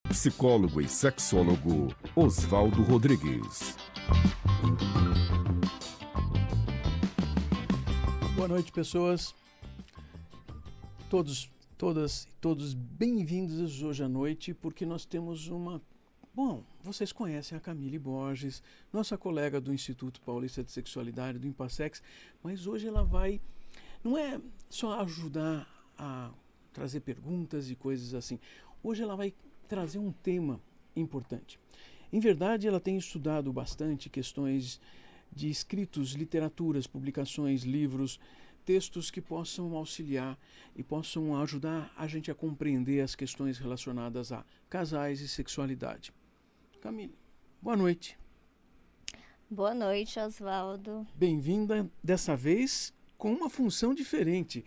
psicólogo e sexólogo Oswaldo Rodrigues. Boa noite, pessoas. Todas e todos bem-vindos hoje à noite, porque nós temos uma... Bom, vocês conhecem a Camille Borges, nossa colega do Instituto Paulista de Sexualidade, do Impassex, mas hoje ela vai, não é só ajudar a trazer perguntas e coisas assim. Hoje ela vai trazer um tema importante. Em verdade, ela tem estudado bastante questões de escritos, literaturas, publicações, livros, textos que possam auxiliar e possam ajudar a gente a compreender as questões relacionadas a casais e sexualidade. Camille, boa noite. Boa noite, Oswaldo. Bem-vinda, dessa vez com uma função diferente.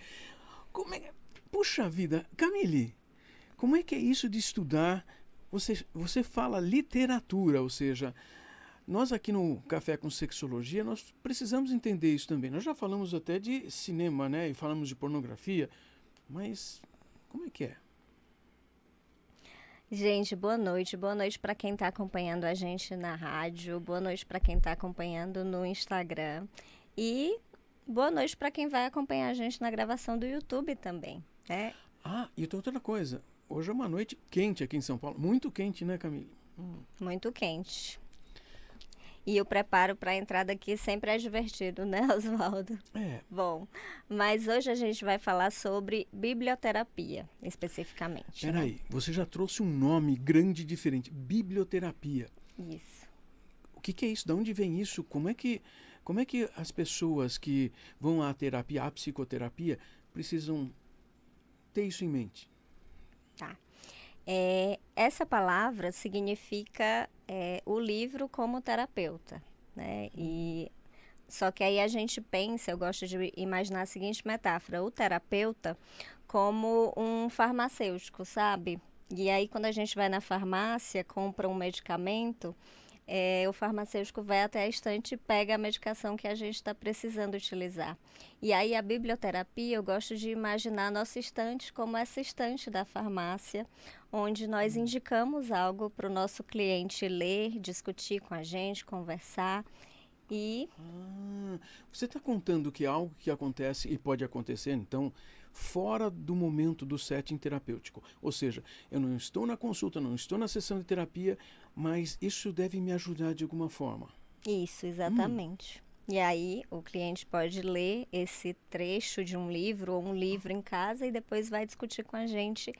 Puxa vida, Camille, como é que é isso de estudar? Você fala literatura, ou seja, nós aqui no Café com Sexologia, nós precisamos entender isso também. Nós já falamos até de cinema, né? E falamos de pornografia, mas como é que é? Gente, boa noite. Boa noite para quem está acompanhando a gente na rádio. Boa noite para quem está acompanhando no Instagram. E boa noite para quem vai acompanhar a gente na gravação do YouTube também, né? Ah, e outra coisa. Hoje é uma noite quente aqui em São Paulo. Muito quente, né, Camille? Muito quente. E o preparo para a entrada aqui sempre é divertido, né, Oswaldo? É. Bom, mas hoje a gente vai falar sobre biblioterapia, especificamente. Peraí, você já trouxe um nome grande e diferente. Biblioterapia. Isso. O que é isso? De onde vem isso? Como é que as pessoas que vão à terapia, à psicoterapia, precisam ter isso em mente? Tá. Essa palavra significa o livro como terapeuta, né? Só que aí a gente pensa, eu gosto de imaginar a seguinte metáfora, o terapeuta como um farmacêutico, sabe? E aí quando a gente vai na farmácia, compra um medicamento, o farmacêutico vai até a estante e pega a medicação que a gente está precisando utilizar. E aí a biblioterapia, eu gosto de imaginar a nossa estante como essa estante da farmácia, onde nós indicamos algo para o nosso cliente ler, discutir com a gente, conversar e... Você está contando que é algo que acontece e pode acontecer, então, fora do momento do setting terapêutico. Ou seja, eu não estou na consulta, não estou na sessão de terapia, mas isso deve me ajudar de alguma forma. Isso, exatamente. E aí o cliente pode ler esse trecho de um livro ou um livro em casa e depois vai discutir com a gente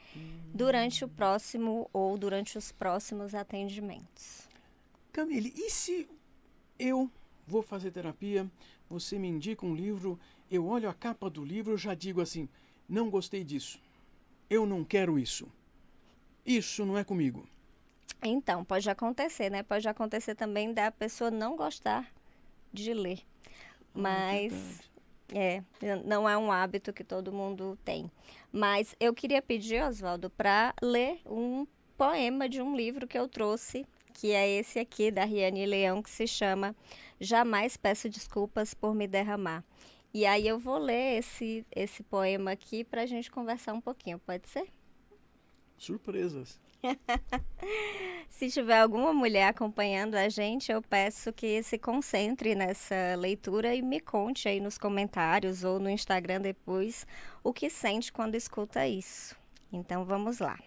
durante o próximo ou durante os próximos atendimentos. Camille, e se eu vou fazer terapia, você me indica um livro, eu olho a capa do livro, eu já digo assim, não gostei disso, eu não quero isso, isso não é comigo. Então, pode acontecer, né? Pode acontecer também da pessoa não gostar de ler, mas não é um hábito que todo mundo tem. Mas eu queria pedir, Oswaldo, para ler um poema de um livro que eu trouxe, que é esse aqui, da Riane Leão, que se chama Jamais Peço Desculpas por Me Derramar. E aí eu vou ler esse poema aqui para a gente conversar um pouquinho, pode ser? Surpresas. Se tiver alguma mulher acompanhando a gente, eu peço que se concentre nessa leitura e me conte aí nos comentários ou no Instagram depois o que sente quando escuta isso. Então vamos lá.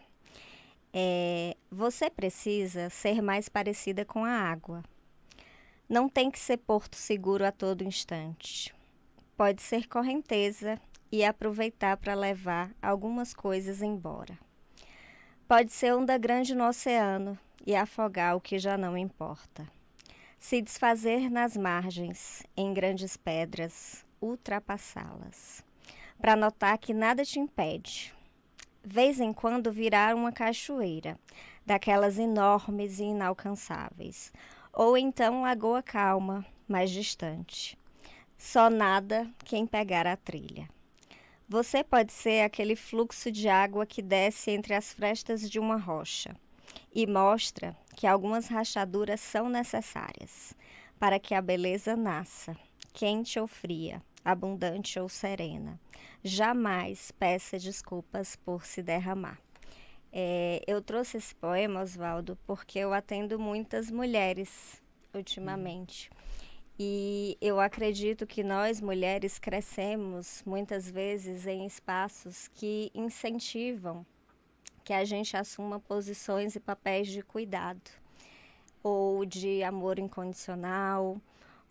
Você precisa ser mais parecida com a água. Não tem que ser porto seguro a todo instante. Pode ser correnteza e aproveitar para levar algumas coisas embora. Pode ser onda grande no oceano e afogar o que já não importa. Se desfazer nas margens, em grandes pedras, ultrapassá-las. Para notar que nada te impede. Vez em quando virar uma cachoeira, daquelas enormes e inalcançáveis. Ou então lagoa calma, mais distante. Só nada quem pegar a trilha. Você pode ser aquele fluxo de água que desce entre as frestas de uma rocha e mostra que algumas rachaduras são necessárias para que a beleza nasça, quente ou fria, abundante ou serena. Jamais peça desculpas por se derramar. Eu trouxe esse poema, Oswaldo, porque eu atendo muitas mulheres ultimamente. E eu acredito que nós, mulheres, crescemos muitas vezes em espaços que incentivam que a gente assuma posições e papéis de cuidado, ou de amor incondicional,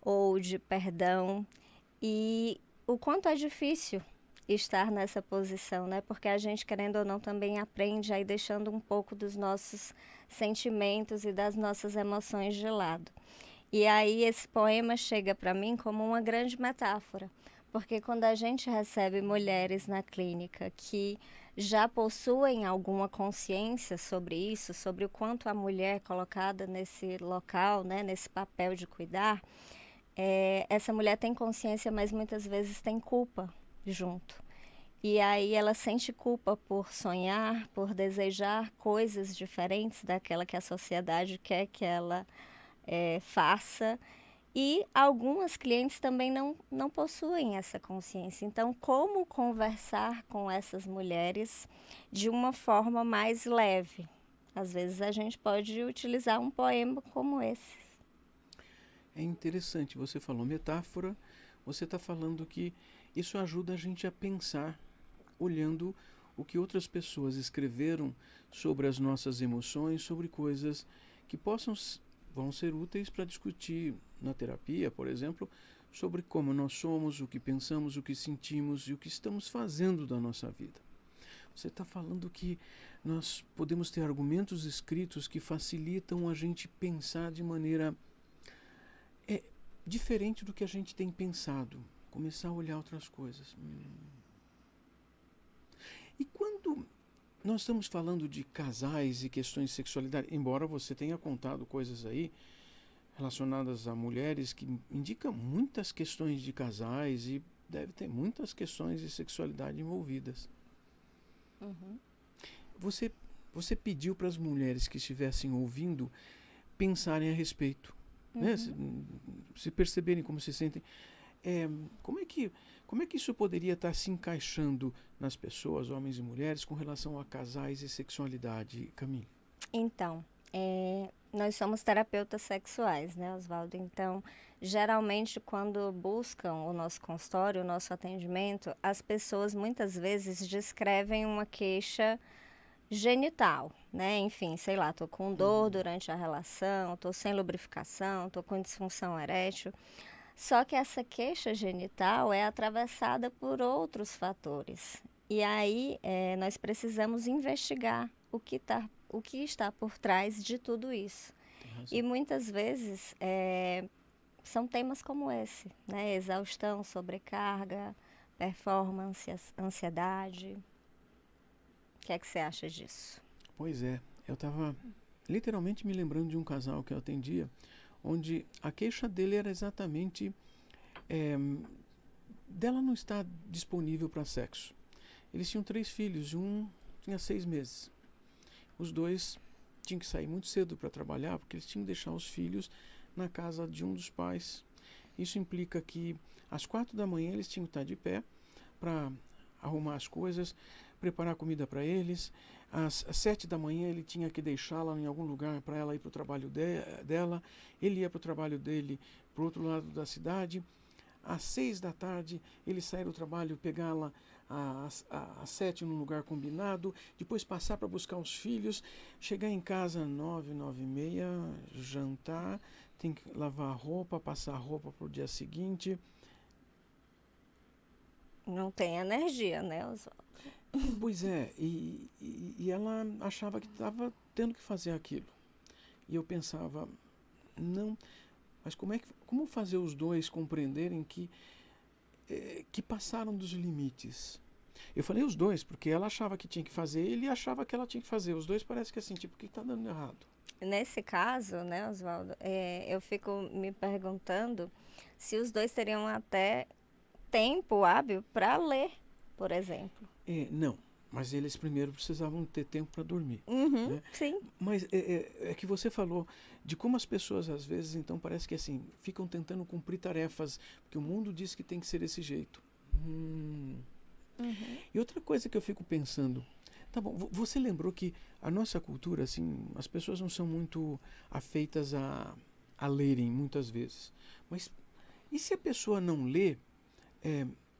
ou de perdão. E o quanto é difícil estar nessa posição, né? Porque a gente, querendo ou não, também aprende aí deixando um pouco dos nossos sentimentos e das nossas emoções de lado. E aí esse poema chega para mim como uma grande metáfora, porque quando a gente recebe mulheres na clínica que já possuem alguma consciência sobre isso, sobre o quanto a mulher é colocada nesse local, né, nesse papel de cuidar, essa mulher tem consciência, mas muitas vezes tem culpa junto. E aí ela sente culpa por sonhar, por desejar coisas diferentes daquela que a sociedade quer que ela faça. E algumas clientes também não possuem essa consciência. Então, como conversar com essas mulheres de uma forma mais leve? Às vezes a gente pode utilizar um poema como esse. É interessante, você falou metáfora, você está falando que isso ajuda a gente a pensar, olhando o que outras pessoas escreveram sobre as nossas emoções, sobre coisas que vão ser úteis para discutir na terapia, por exemplo, sobre como nós somos, o que pensamos, o que sentimos e o que estamos fazendo da nossa vida. Você está falando que nós podemos ter argumentos escritos que facilitam a gente pensar de maneira diferente do que a gente tem pensado, começar a olhar outras coisas. E quando nós estamos falando de casais e questões de sexualidade, embora você tenha contado coisas aí relacionadas a mulheres que indicam muitas questões de casais e deve ter muitas questões de sexualidade envolvidas. Uhum. Você pediu para as mulheres que estivessem ouvindo pensarem a respeito, né? Se perceberem como se sentem. Como é que isso poderia estar se encaixando nas pessoas, homens e mulheres, com relação a casais e sexualidade, Camille? Então, nós somos terapeutas sexuais, né, Oswaldo? Então, geralmente, quando buscam o nosso consultório, o nosso atendimento, as pessoas muitas vezes descrevem uma queixa genital, né? Enfim, sei lá, tô com dor durante a relação, tô sem lubrificação, tô com disfunção erétil. Só que essa queixa genital é atravessada por outros fatores. E aí nós precisamos investigar o que está por trás de tudo isso. E muitas vezes são temas como esse, né? Exaustão, sobrecarga, performance, ansiedade. O que é que você acha disso? Pois é, eu estava literalmente me lembrando de um casal que eu atendia, onde a queixa dele era exatamente dela não estar disponível para sexo. Eles tinham 3 filhos e um tinha 6 meses. Os dois tinham que sair muito cedo para trabalhar, porque eles tinham que deixar os filhos na casa de um dos pais. Isso implica que às 4 da manhã eles tinham que estar de pé para arrumar as coisas, preparar comida para eles. Às 7 da manhã ele tinha que deixá-la em algum lugar para ela ir para o trabalho dela. Ele ia para o trabalho dele para o outro lado da cidade. Às 6 da tarde ele sair do trabalho, pegá-la às 7 num lugar combinado, depois passar para buscar os filhos, chegar em casa às 9, 9h30, jantar, tem que lavar a roupa, passar a roupa para o dia seguinte. Não tem energia, né, Oswaldo? Pois é, e ela achava que estava tendo que fazer aquilo. E eu pensava, não, mas como fazer os dois compreenderem que passaram dos limites? Eu falei os dois, porque ela achava que tinha que fazer, ele achava que ela tinha que fazer. Os dois parece que assim, tipo, o que está dando errado? Nesse caso, né, Oswaldo, eu fico me perguntando se os dois teriam até tempo hábil para ler, por exemplo. Não, mas eles primeiro precisavam ter tempo para dormir. Né? Sim. Mas é que você falou de como as pessoas às vezes então parece que assim ficam tentando cumprir tarefas porque o mundo diz que tem que ser desse jeito. E outra coisa que eu fico pensando, Tá bom, você lembrou que a nossa cultura, assim, as pessoas não são muito afeitas a lerem muitas vezes. Mas e se a pessoa não lê,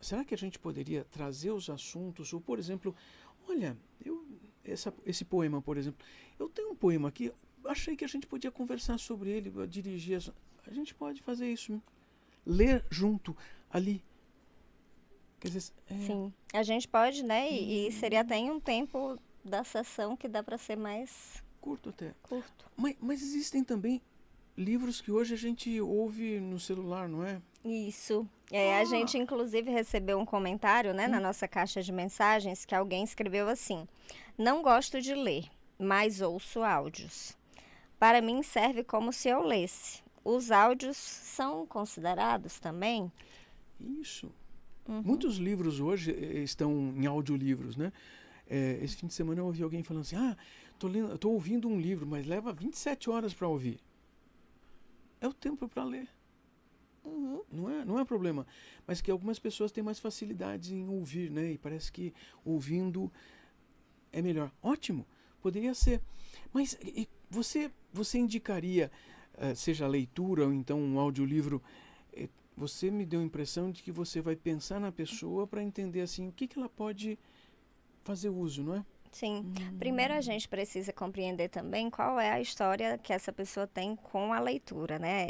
será que a gente poderia trazer os assuntos? Ou, por exemplo, olha, esse poema, por exemplo, eu tenho um poema aqui, achei que a gente podia conversar sobre ele, dirigir. A gente pode fazer isso, ler junto ali. Quer dizer, Sim, a gente pode, né? E seria até em um tempo da sessão que dá para ser mais curto até. curto. Mas existem também livros que hoje a gente ouve no celular, não é? Isso. A gente, inclusive, recebeu um comentário, né, na nossa caixa de mensagens que alguém escreveu assim: não gosto de ler, mas ouço áudios. Para mim, serve como se eu lesse. Os áudios são considerados também? Isso. Muitos livros hoje estão em audiolivros, né? Esse fim de semana eu ouvi alguém falando assim: tô ouvindo um livro, mas leva 27 horas para ouvir. É o tempo para ler. Não é problema. Mas que algumas pessoas têm mais facilidade em ouvir, né? E parece que ouvindo é melhor. Ótimo, poderia ser. Mas você indicaria, seja leitura ou então um audiolivro, você me deu a impressão de que você vai pensar na pessoa para entender assim o que ela pode fazer uso, não é? Sim. Primeiro a gente precisa compreender também qual é a história que essa pessoa tem com a leitura, né?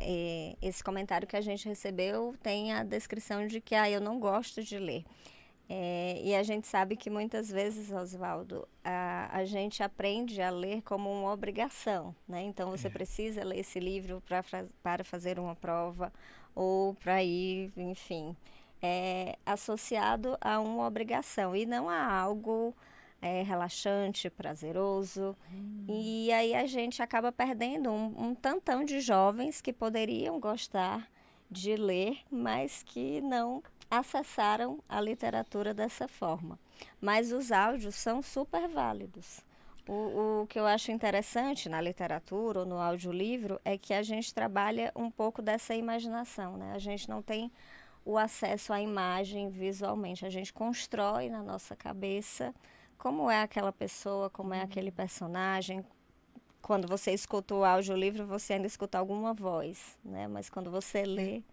Esse comentário que a gente recebeu tem a descrição de que eu não gosto de ler. E a gente sabe que muitas vezes, Oswaldo, a gente aprende a ler como uma obrigação, né? Então você precisa ler esse livro para fazer uma prova ou para ir, enfim, associado a uma obrigação e não a algo relaxante, prazeroso. E aí a gente acaba perdendo um tantão de jovens que poderiam gostar de ler, mas que não acessaram a literatura dessa forma. Mas os áudios são super válidos. O que eu acho interessante na literatura ou no audiolivro é que a gente trabalha um pouco dessa imaginação, né? A gente não tem o acesso à imagem visualmente, a gente constrói na nossa cabeça como é aquela pessoa, como é aquele personagem. Quando você escuta o audiolivro, você ainda escuta alguma voz, né? Mas quando você lê...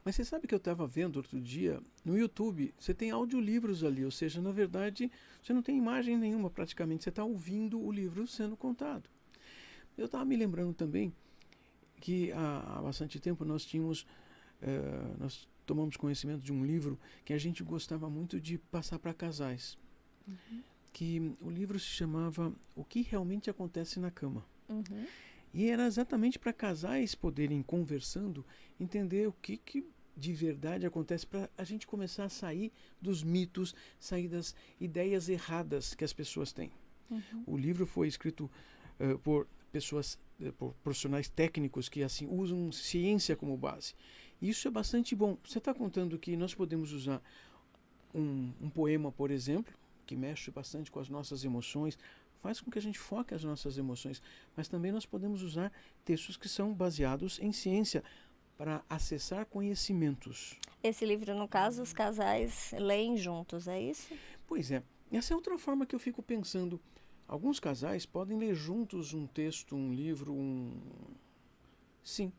Mas você sabe que eu estava vendo outro dia, no YouTube, você tem audiolivros ali, ou seja, na verdade, você não tem imagem nenhuma praticamente, você está ouvindo o livro sendo contado. Eu estava me lembrando também que há bastante tempo nós tomamos conhecimento de um livro que a gente gostava muito de passar para casais. Que o livro se chamava O que Realmente Acontece na Cama. E era exatamente para casais poderem, conversando, entender o que de verdade acontece, para a gente começar a sair dos mitos, sair das ideias erradas que as pessoas têm. O livro foi escrito por profissionais técnicos que assim usam ciência como base. E isso é bastante bom. Você está contando que nós podemos usar um poema, por exemplo, que mexe bastante com as nossas emoções, faz com que a gente foque as nossas emoções, mas também nós podemos usar textos que são baseados em ciência para acessar conhecimentos. Esse livro, no caso, os casais leem juntos, é isso? Pois é. Essa é outra forma que eu fico pensando. Alguns casais podem ler juntos um texto, um livro, Sim.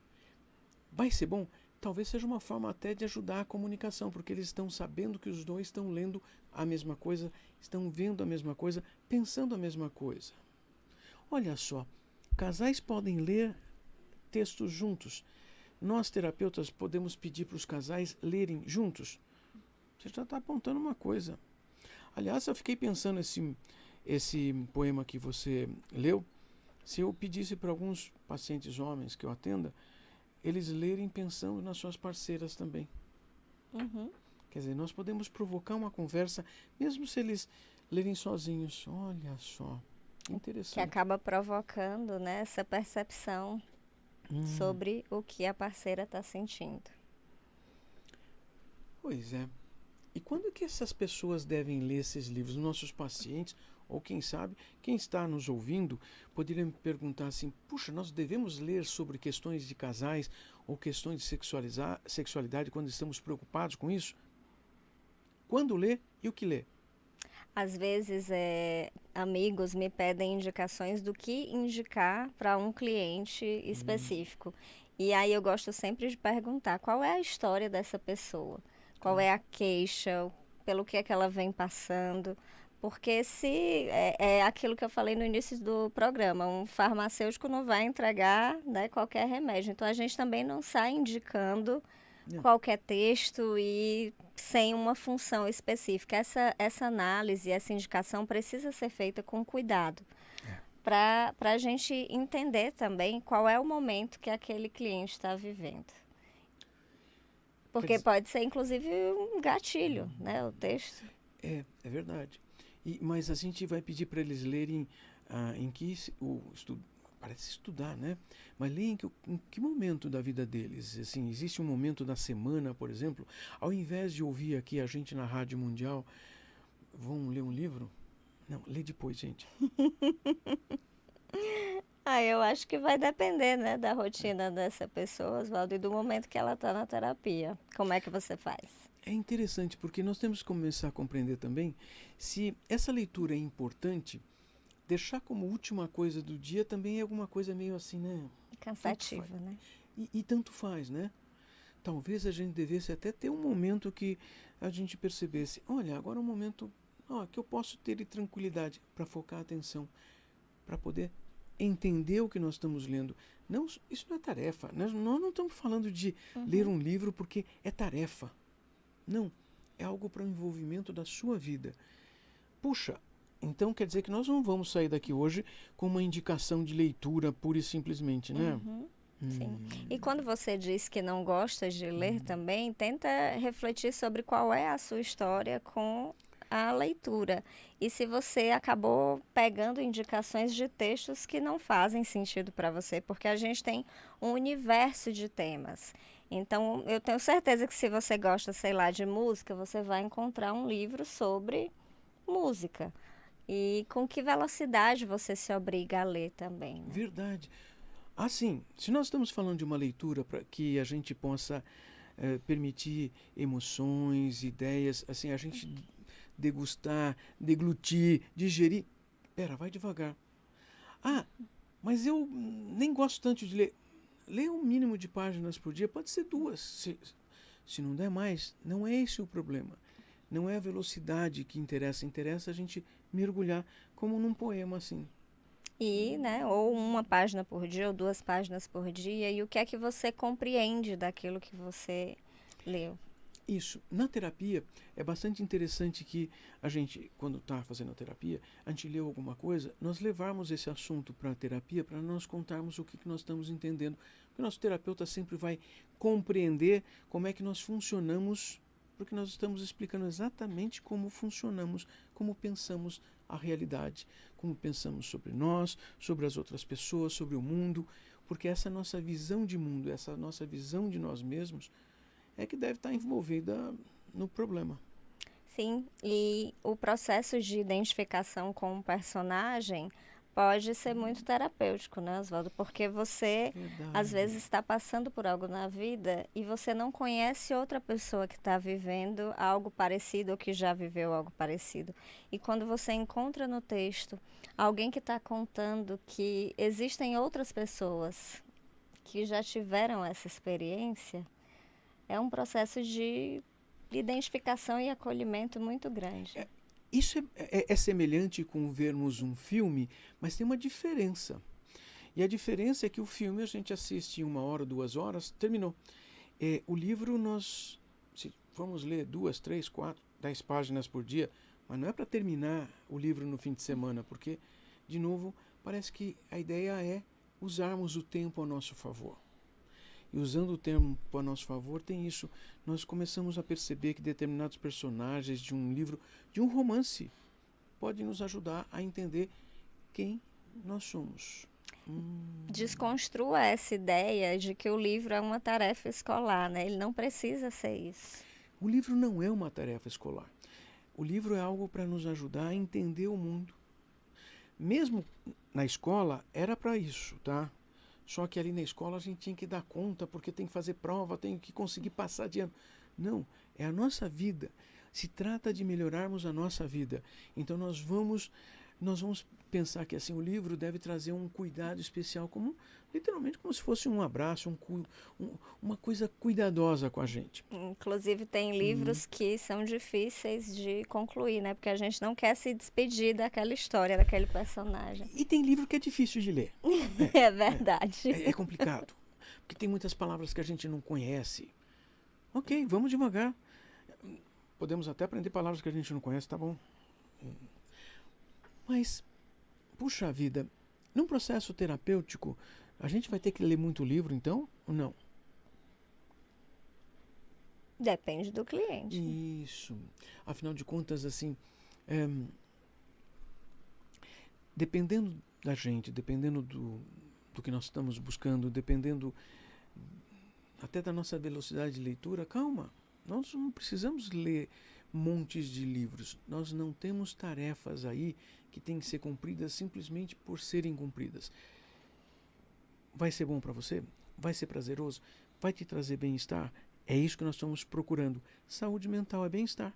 Vai ser bom? Talvez seja uma forma até de ajudar a comunicação, porque eles estão sabendo que os dois estão lendo a mesma coisa, estão vendo a mesma coisa, pensando a mesma coisa. Olha só, casais podem ler textos juntos. Nós, terapeutas, podemos pedir para os casais lerem juntos. Você já está apontando uma coisa. Aliás, eu fiquei pensando esse poema que você leu, se eu pedisse para alguns pacientes homens que eu atenda, eles lerem pensando nas suas parceiras também. Quer dizer, nós podemos provocar uma conversa, mesmo se eles lerem sozinhos. Olha só, que interessante. Que acaba provocando, né, essa percepção sobre o que a parceira está sentindo. Pois é. E quando que essas pessoas devem ler esses livros? Os nossos pacientes, ou quem sabe, quem está nos ouvindo, poderia me perguntar assim, puxa, nós devemos ler sobre questões de casais ou questões de sexualidade quando estamos preocupados com isso? Quando ler e o que ler? Às vezes, amigos me pedem indicações do que indicar para um cliente específico. E aí eu gosto sempre de perguntar qual é a história dessa pessoa, qual é a queixa, pelo que é que ela vem passando. Porque se é aquilo que eu falei no início do programa, um farmacêutico não vai entregar, né, qualquer remédio. Então a gente também não sai indicando qualquer texto e sem uma função específica. Essa análise, essa indicação precisa ser feita com cuidado, para a gente entender também qual é o momento que aquele cliente está vivendo. Porque pode ser, inclusive, um gatilho, né, o texto. É verdade. Mas a gente vai pedir para eles lerem parece estudar, né? Mas leem em que momento da vida deles. Assim, existe um momento da semana, por exemplo, ao invés de ouvir aqui a gente na Rádio Mundial, vão ler um livro? Não, lê depois, gente. Eu acho que vai depender, né, da rotina dessa pessoa, Oswaldo, e do momento que ela está na terapia. Como é que você faz? É interessante, porque nós temos que começar a compreender também se essa leitura é importante. Deixar como última coisa do dia também é alguma coisa meio assim, né? Cansativa, né? E tanto faz, né? Talvez a gente devesse até ter um momento que a gente percebesse, olha, agora é um momento que eu posso ter tranquilidade para focar a atenção, para poder entender o que nós estamos lendo. Não, isso não é tarefa. Nós não estamos falando de ler um livro porque é tarefa. Não, é algo para o envolvimento da sua vida. Puxa, então quer dizer que nós não vamos sair daqui hoje com uma indicação de leitura pura e simplesmente, né? Sim. E quando você diz que não gosta de ler também, tenta refletir sobre qual é a sua história com a leitura. E se você acabou pegando indicações de textos que não fazem sentido para você, porque a gente tem um universo de temas. Então, eu tenho certeza que se você gosta, sei lá, de música, você vai encontrar um livro sobre música. E com que velocidade você se obriga a ler também, né? Verdade. Assim, se nós estamos falando de uma leitura para que a gente possa permitir emoções, ideias, assim, a gente degustar, deglutir, digerir. Pera, vai devagar. Mas eu nem gosto tanto de ler. Lê um mínimo de páginas por dia, pode ser 2. Se não der mais, não é esse o problema. Não é a velocidade que interessa. Interessa a gente mergulhar como num poema, assim. E, né, ou 1 página por dia, ou 2 páginas por dia. E o que é que você compreende daquilo que você leu? Isso. Na terapia, é bastante interessante que a gente, quando está fazendo a terapia, a gente leu alguma coisa, nós levarmos esse assunto para a terapia para nós contarmos o que nós estamos entendendo. Porque o nosso terapeuta sempre vai compreender como é que nós funcionamos, porque nós estamos explicando exatamente como funcionamos, como pensamos a realidade, como pensamos sobre nós, sobre as outras pessoas, sobre o mundo, porque essa nossa visão de mundo, essa nossa visão de nós mesmos, é que deve estar envolvida no problema. Sim, e o processo de identificação com um personagem pode ser muito terapêutico, né, Oswaldo? Porque você, às vezes, está passando por algo na vida e você não conhece outra pessoa que está vivendo algo parecido ou que já viveu algo parecido. E quando você encontra no texto alguém que está contando que existem outras pessoas que já tiveram essa experiência, é um processo de identificação e acolhimento muito grande. Isso é semelhante com vermos um filme, mas tem uma diferença. E a diferença é que o filme a gente assiste 1 hora, 2 horas, terminou. O livro nós, se formos ler 2, 3, 4, 10 páginas por dia, mas não é para terminar o livro no fim de semana, porque, de novo, parece que a ideia é usarmos o tempo a nosso favor. E usando o tempo a nosso favor, tem isso. Nós começamos a perceber que determinados personagens de um livro, de um romance, podem nos ajudar a entender quem nós somos. Desconstrua essa ideia de que o livro é uma tarefa escolar, né? Ele não precisa ser isso. O livro não é uma tarefa escolar. O livro é algo para nos ajudar a entender o mundo. Mesmo na escola, era para isso, tá? Só que ali na escola a gente tinha que dar conta, porque tem que fazer prova, tem que conseguir passar de ano. Não, é a nossa vida. Se trata de melhorarmos a nossa vida. Então nós vamos pensar que assim o livro deve trazer um cuidado especial, como literalmente como se fosse um abraço, uma coisa cuidadosa com a gente. Inclusive tem livros que são difíceis de concluir, né? Porque a gente não quer se despedir daquela história, daquele personagem. E tem livro que é difícil de ler. É verdade. É complicado. Porque tem muitas palavras que a gente não conhece. Ok, vamos devagar. Podemos até aprender palavras que a gente não conhece, tá bom? Mas, puxa vida, num processo terapêutico, a gente vai ter que ler muito livro, então, ou não? Depende do cliente. Isso. Afinal de contas, assim, dependendo da gente, dependendo do que nós estamos buscando, dependendo até da nossa velocidade de leitura, calma, nós não precisamos ler montes de livros. Nós não temos tarefas aí que têm que ser cumpridas simplesmente por serem cumpridas. Vai ser bom para você? Vai ser prazeroso? Vai te trazer bem-estar? É isso que nós estamos procurando. Saúde mental é bem-estar.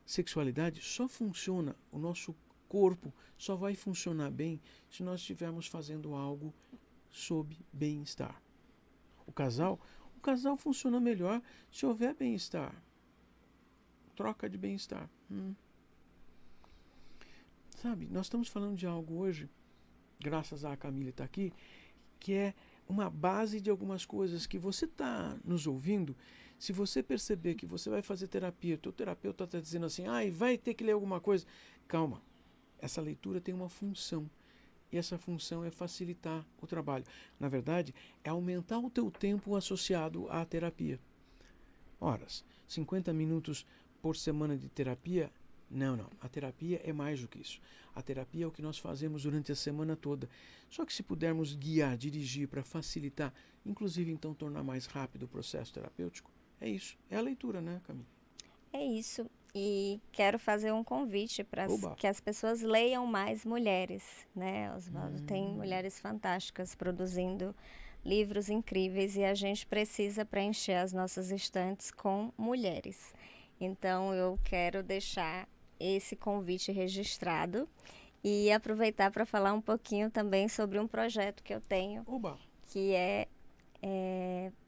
Sexualidade só funciona, o nosso corpo só vai funcionar bem se nós estivermos fazendo algo sob bem-estar. O casal funciona melhor se houver bem-estar. Troca de bem-estar. Sabe, nós estamos falando de algo hoje, graças a Camille estar aqui, que é uma base de algumas coisas que você está nos ouvindo. Se você perceber que você vai fazer terapia, o teu terapeuta está dizendo assim, vai ter que ler alguma coisa. Calma, essa leitura tem uma função. E essa função é facilitar o trabalho. Na verdade, é aumentar o teu tempo associado à terapia. Horas, 50 minutos por semana de terapia? Não. A terapia é mais do que isso. A terapia é o que nós fazemos durante a semana toda. Só que se pudermos guiar, dirigir para facilitar, inclusive então tornar mais rápido o processo terapêutico, é isso. É a leitura, né, Camille? É isso. E quero fazer um convite para que as pessoas leiam mais mulheres, né, Oswaldo? Tem mulheres fantásticas produzindo livros incríveis e a gente precisa preencher as nossas estantes com mulheres. Então eu quero deixar esse convite registrado e aproveitar para falar um pouquinho também sobre um projeto que eu tenho, que é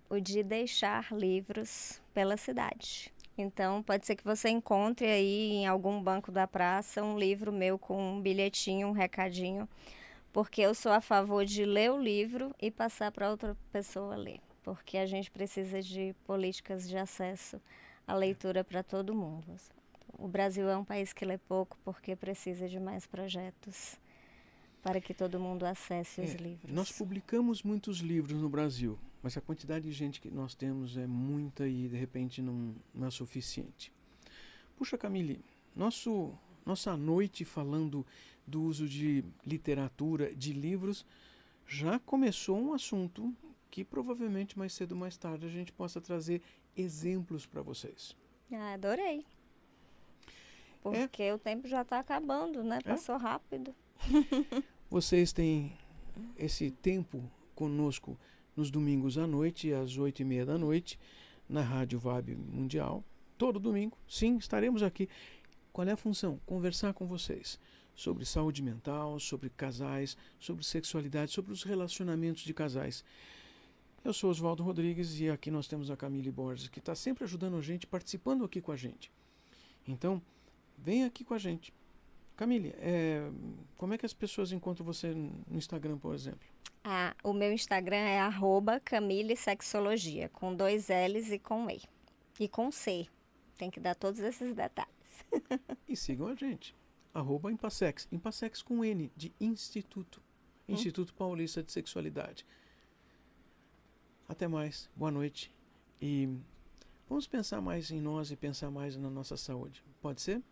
o de deixar livros pela cidade. Então, pode ser que você encontre aí em algum banco da praça um livro meu com um bilhetinho, um recadinho, porque eu sou a favor de ler o livro e passar para outra pessoa ler, porque a gente precisa de políticas de acesso à leitura para todo mundo. O Brasil é um país que lê pouco porque precisa de mais projetos para que todo mundo acesse os livros. Nós publicamos muitos livros no Brasil, mas a quantidade de gente que nós temos é muita e de repente não é suficiente. Puxa, Camille, nossa noite falando do uso de literatura, de livros, já começou um assunto que provavelmente mais cedo ou mais tarde a gente possa trazer exemplos para vocês. Adorei. Porque o tempo já está acabando, né? Passou rápido. Vocês têm esse tempo conosco nos domingos à noite, às 8h30 da noite, na Rádio Vibe Mundial. Todo domingo, sim, estaremos aqui. Qual é a função? Conversar com vocês sobre saúde mental, sobre casais, sobre sexualidade, sobre os relacionamentos de casais. Eu sou Oswaldo Rodrigues e aqui nós temos a Camille Borges, que está sempre ajudando a gente, participando aqui com a gente. Então, vem aqui com a gente. Camille, como é que as pessoas encontram você no Instagram, por exemplo? O meu Instagram é @CamilleSexologia, com 2 L's e com E. E com C. Tem que dar todos esses detalhes. E sigam a gente. @Impassex. Impassex com N, de Instituto. Instituto Paulista de Sexualidade. Até mais. Boa noite. E vamos pensar mais em nós e pensar mais na nossa saúde. Pode ser?